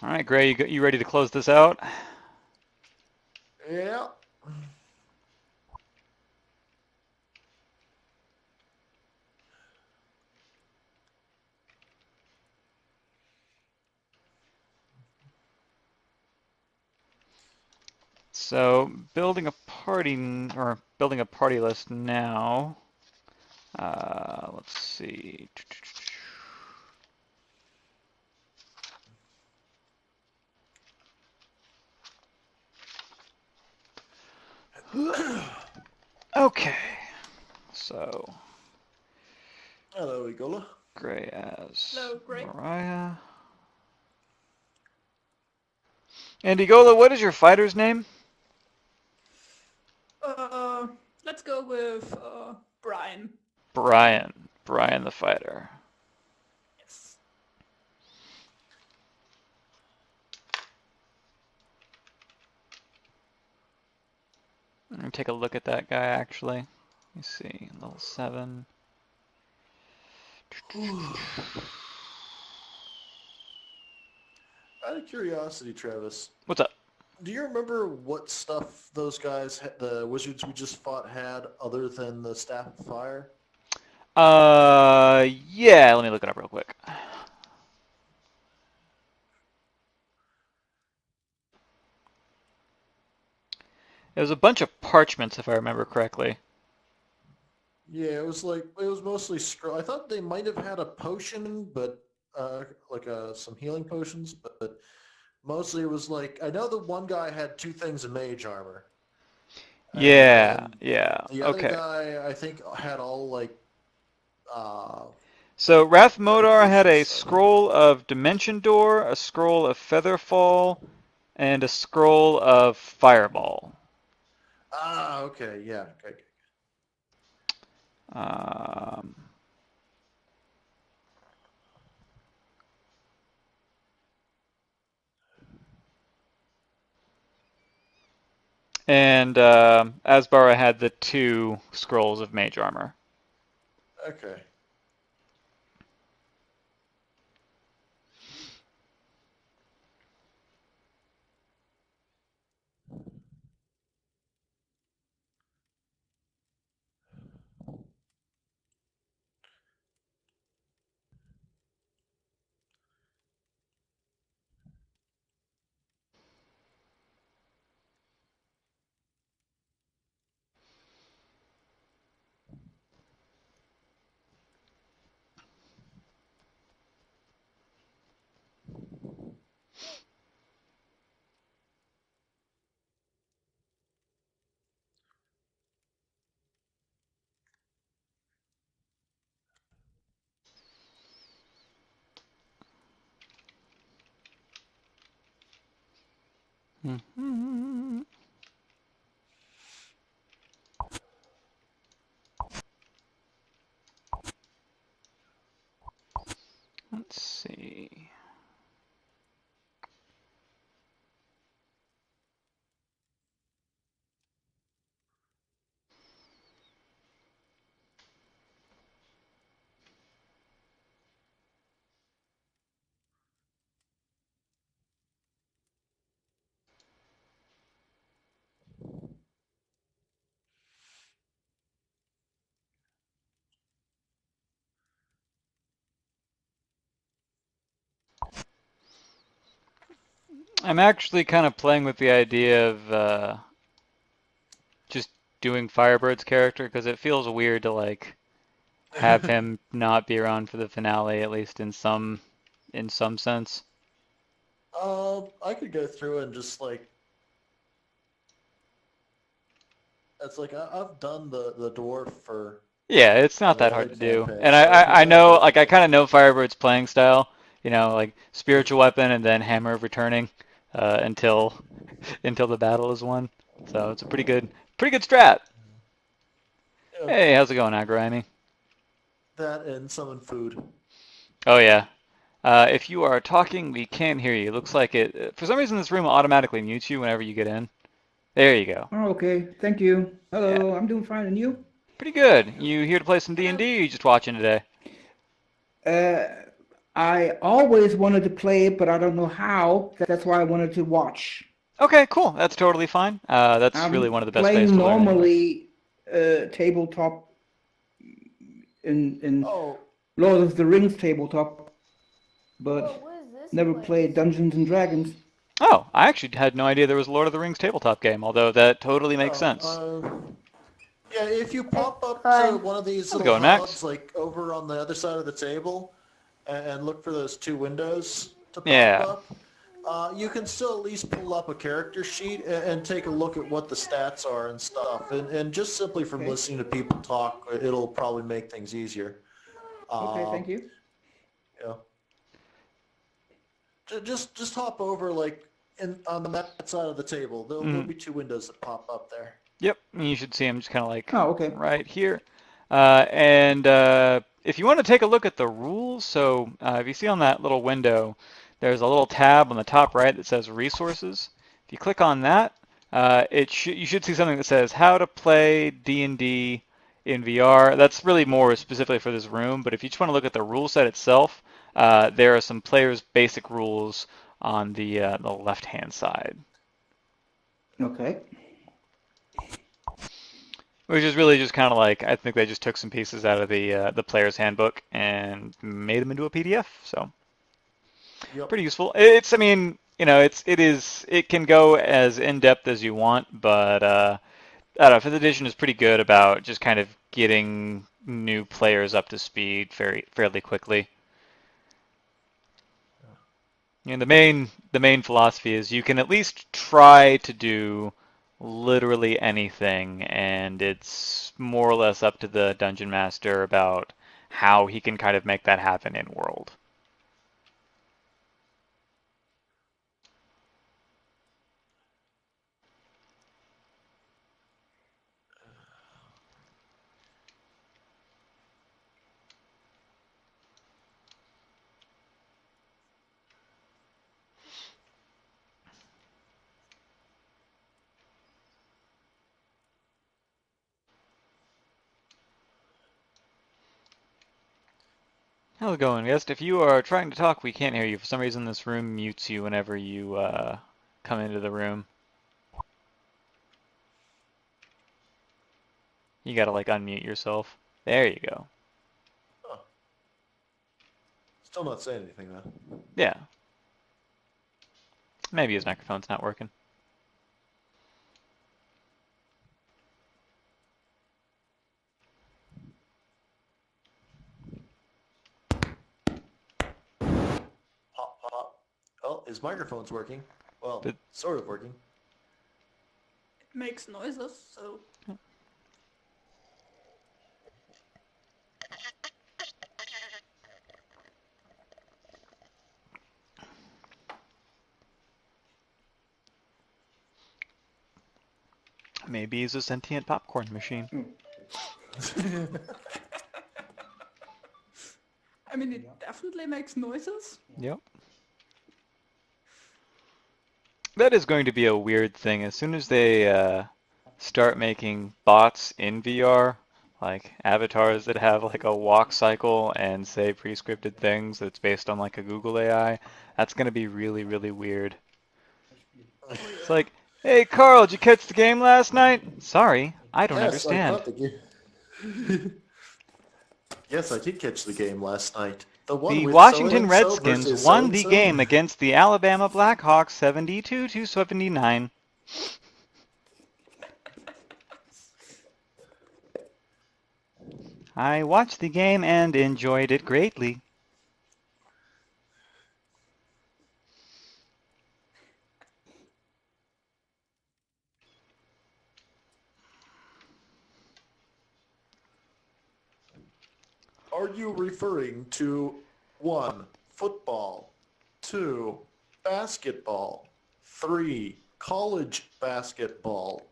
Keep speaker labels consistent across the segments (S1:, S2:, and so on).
S1: All right, Gray, you ready to close this out?
S2: Yeah.
S1: So building a party list now. Let's see. Okay, so
S2: Hello, Egola.
S1: Gray as
S3: Hello, Gray.
S1: Mariah. And Egola, what is your fighter's name?
S3: Let's go with Brian.
S1: Brian. Brian the fighter.
S3: Yes.
S1: Let me take a look at that guy actually. Let me see. Level 7.
S2: Out of curiosity, Travis,
S1: What's up?
S2: do you remember what stuff those guys, the wizards we just fought, had other than the Staff of Fire?
S1: Yeah, let me look it up real quick. It was a bunch of parchments, if I remember correctly.
S2: Yeah, it was mostly scroll. I thought they might have had a potion, but some healing potions, but mostly it was like I know the one guy had two things of mage armor, and
S1: Yeah,
S2: then
S1: yeah,
S2: the other
S1: okay.
S2: guy I think had all like uh,
S1: So Rathmodar had
S2: medication
S1: a
S2: stuff.
S1: scroll of Dimension Door, a scroll of Featherfall, and a scroll of Fireball.
S2: Ah, okay, yeah, okay.
S1: Um, and Asbara had the 2 scrolls of Mage Armor.
S2: Okay.
S1: Mhm. Let's see. I'm actually kind of playing with the idea of just doing Firebird's character because it feels weird to like have him not be around for the finale, at least in some sense.
S2: I could go through and just like it's like I've done the dwarf for
S1: Yeah, it's not that
S2: the
S1: hard
S2: other
S1: to do,
S2: campaign,
S1: and
S2: so it'd be
S1: I
S2: no
S1: know like I
S2: difficult.
S1: kind of know Firebird's playing style. Like spiritual weapon and then hammer of returning until until the battle is won. So it's a pretty good strat.
S2: Yeah,
S1: Hey, how's it going, Agrimi?
S2: that and summon food.
S1: Oh yeah. If you are talking, we can't hear you. Looks like it. For some reason, this room automatically mutes you whenever you get in. There you go.
S4: Oh, okay. Thank you.
S1: Yeah,
S4: Hello, I'm doing fine, and you?
S1: pretty good. You here to play some D&D?
S3: Hello.
S1: Or you just watching today?
S4: Uh, I always wanted to play it, but I don't know how. That's why I wanted to watch.
S1: Okay, cool. That's totally fine. That's really
S4: I'm
S1: one of the best ways
S4: playing
S1: to learn anyway.
S4: normally tabletop in
S2: Oh,
S4: Lord of the Rings tabletop,
S5: Whoa,
S4: but
S5: what is this
S4: never played
S5: place?
S4: Dungeons and Dragons.
S1: Oh, I actually had no idea there was a Lord of the Rings tabletop game, although that totally makes
S2: oh,
S1: sense.
S2: yeah, if you
S5: Hey,
S2: pop up to
S5: hi.
S2: one of these
S1: How's it
S2: little
S1: going, Max?
S2: hubs, like over on the other side of the table, and look for those two windows to pop
S1: Yeah.
S2: up, you can still at least pull up a character sheet and take a look at what the stats are and stuff. And just simply from
S4: Okay.
S2: listening to people talk, it'll probably make things easier.
S4: Okay,
S2: Uh,
S4: thank you.
S2: you know, just hop over like on that side of the table. There'll
S1: Hmm.
S2: be two windows that pop up there.
S1: Yep. You should see them just kind of like
S4: Oh, okay.
S1: right here. And if you want to take a look at the rules, so if you see on that little window, there's a little tab on the top right that says Resources. If you click on that, you should see something that says How to Play D&D in VR. That's really more specifically for this room, but if you just want to look at the rule set itself, there are some players' basic rules on the left-hand side.
S4: Okay.
S1: Which is really just kind of like I think they just took some pieces out of the player's handbook and made them into a PDF. So
S2: Yep.
S1: pretty useful. It's I mean it can go as in depth as you want, but I don't know. Fifth edition is pretty good about just kind of getting new players up to speed fairly quickly. And the main philosophy is you can at least try to do literally anything, and it's more or less up to the dungeon master about how he can kind of make that happen in world. How's it going, guest? If you are trying to talk, we can't hear you. For some reason, this room mutes you whenever you come into the room. You gotta like unmute yourself. There you go.
S2: Huh. Still not saying anything though.
S1: Yeah. Maybe his microphone's not working.
S2: Pop, pop. Oh, his microphone's working. Well,
S1: But
S2: sort of working.
S3: It makes noises, so
S1: maybe he's a sentient popcorn machine.
S3: I mean it definitely makes noises.
S1: Yep. That is going to be a weird thing. As soon as they start making bots in VR, like avatars that have like a walk cycle and say pre-scripted things that's based on like a Google AI, that's going to be really, really weird. It's like, hey Carl, did you catch the game last night? Sorry, I don't
S2: Yes, I
S1: understand.
S2: caught the game. Yes, I did catch the game last night. The one
S1: The
S2: with
S1: Washington
S2: so-and-so
S1: Redskins
S2: versus
S1: won the
S2: so-and-so.
S1: game against the Alabama Blackhawks 72-79. I watched the game and enjoyed it greatly.
S2: Are you referring to 1, football, 2, basketball, 3, college basketball,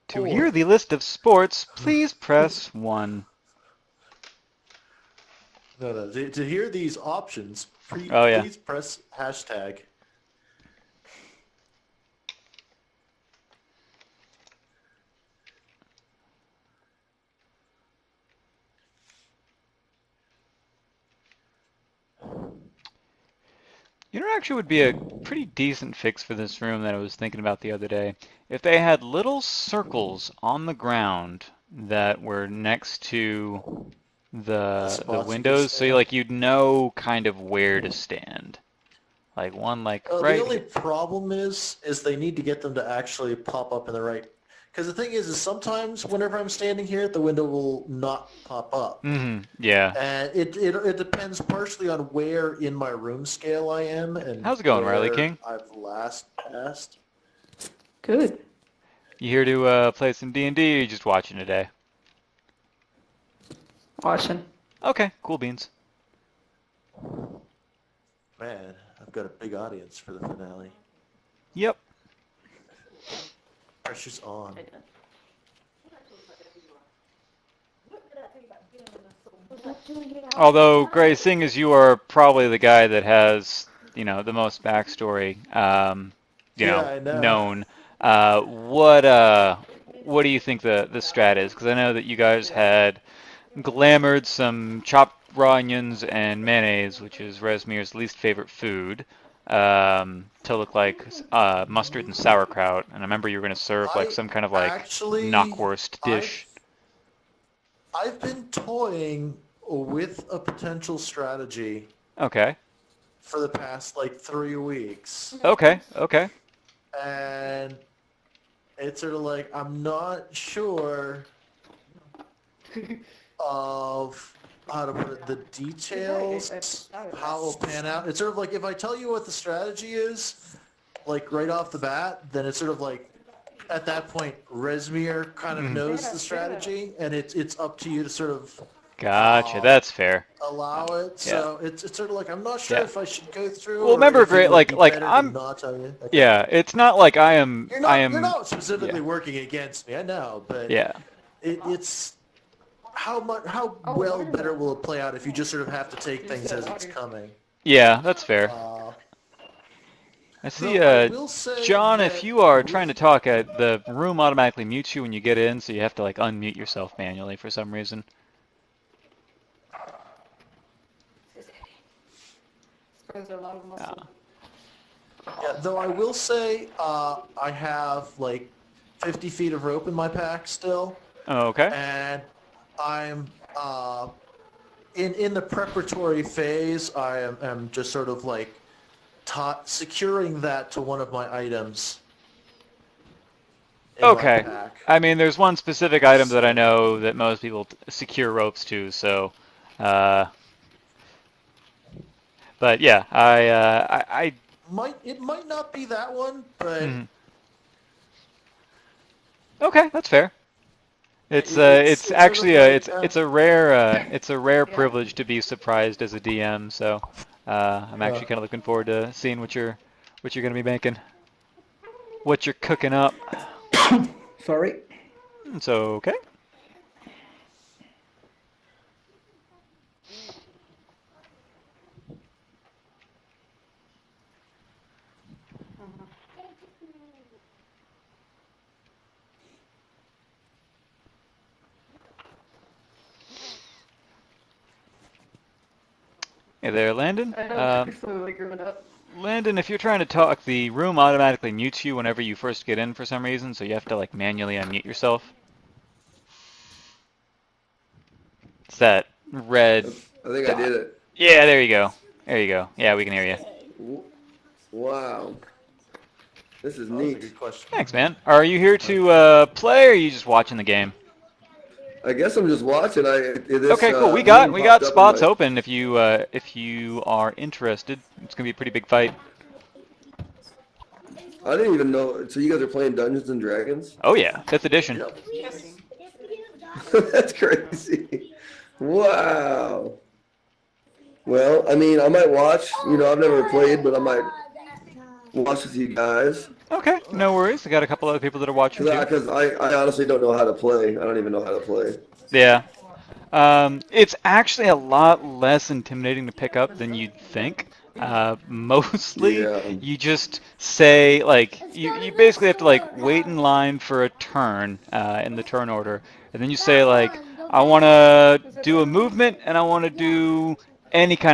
S1: To hear
S2: 4?
S1: the list of sports, please press 1.
S2: No. To hear these options,
S1: Oh yeah.
S2: please press hashtag.
S1: You know what actually would be a pretty decent fix for this room that I was thinking about the other day? If they had little circles on the ground that were next to the
S2: Spots you could
S1: windows, so
S2: stand.
S1: you'd know kind of where to stand. Like one like
S2: The
S1: right
S2: only
S1: here.
S2: problem is they need to get them to actually pop up in the right. Because the thing is sometimes whenever I'm standing here, the window will not pop up,
S1: Yeah.
S2: and it depends partially on where in my room scale I am and
S1: How's it going, Riley
S2: where
S1: King?
S2: I've last passed.
S3: Good.
S1: You here to play some D&D or you just watching today?
S3: Watching.
S1: Okay, cool beans.
S2: Man, I've got a big audience for the finale.
S1: Yep.
S2: Pressure's on.
S1: Although, Gray, seeing as you are probably the guy that has, the most backstory,
S2: Yeah, I know.
S1: known, what do you think the strat is? Because I know that you guys had glamored some chopped raw onions and mayonnaise, which is Resmir's least favorite food, to look like mustard and sauerkraut. And I remember you were going to serve like some kind of like
S2: Actually,
S1: knockwurst dish.
S2: I've been toying with a potential strategy
S1: Okay.
S2: for the past like 3 weeks,
S1: Okay. Okay.
S2: and it's sort of like I'm not sure of how to put it, the details, how it'll pan out. It's sort of like if I tell you what the strategy is, like right off the bat, then it's sort of like at that point Resmir kind of knows the strategy, and it's up to you to sort of
S1: Gotcha. That's fair.
S2: allow it. So it's sort of like I'm not sure
S1: Yeah.
S2: if I should go through.
S1: Well,
S2: or
S1: remember,
S2: if it
S1: Gray,
S2: would be
S1: like
S2: better to
S1: I'm.
S2: not tell you. Okay.
S1: Yeah, it's not like I am.
S2: You're not specifically
S1: yeah.
S2: working against me. I know, but
S1: Yeah.
S2: it's how well better will it play out if you just sort of have to take things as it's coming.
S1: Yeah, that's fair. I see,
S2: I will say
S1: John,
S2: that
S1: if you are trying to talk, the room automatically mutes you when you get in, so you have to like unmute yourself manually for some reason.
S2: Yeah, though I will say I have like 50 feet of rope in my pack still,
S1: Okay.
S2: and I'm in the preparatory phase. I am just sort of like securing that to one of my items. in my
S1: Okay.
S2: pack.
S1: I mean, there's one specific item that I know that most people secure ropes to, so. But yeah,
S2: It might not be that one, but
S1: Okay, that's fair. It's
S2: It's
S1: actually
S2: sort of like,
S1: it's a rare privilege to be surprised as a DM. So I'm actually kind of looking forward to seeing what you're gonna be making, what you're cooking up.
S4: Sorry.
S1: It's okay. Hey there, Landon. Landon, if you're trying to talk, the room automatically mutes you whenever you first get in for some reason, so you have to like manually unmute yourself. It's that red.
S5: I think
S1: dot.
S5: I did it.
S1: Yeah, there you go. There you go. Yeah, we can hear you.
S5: Wow. This is
S2: that was a
S5: neat.
S2: good question.
S1: Thanks, man. Are you here to play, or are you just watching the game?
S5: I guess I'm just watching.
S1: Okay, cool. We got spots open if you are interested. It's gonna be a pretty big fight.
S5: I didn't even know. So you guys are playing Dungeons and Dragons?
S1: Oh yeah, 5th edition.
S2: Yep.
S5: That's crazy. Wow. Well, I mean, I might watch. You know, I've never played, but I might watch with you guys.
S1: Okay, no worries. I got a couple other people that are watching too.
S5: Because I honestly don't know how to play. I don't even know how to play.
S1: Yeah. It's actually a lot less intimidating to pick up than you'd think. Mostly,
S5: Yeah.
S1: you just say, like, you basically have to, like, wait in line for a turn in the turn order. And then you say, like, I want to do a movement and I want to do any kind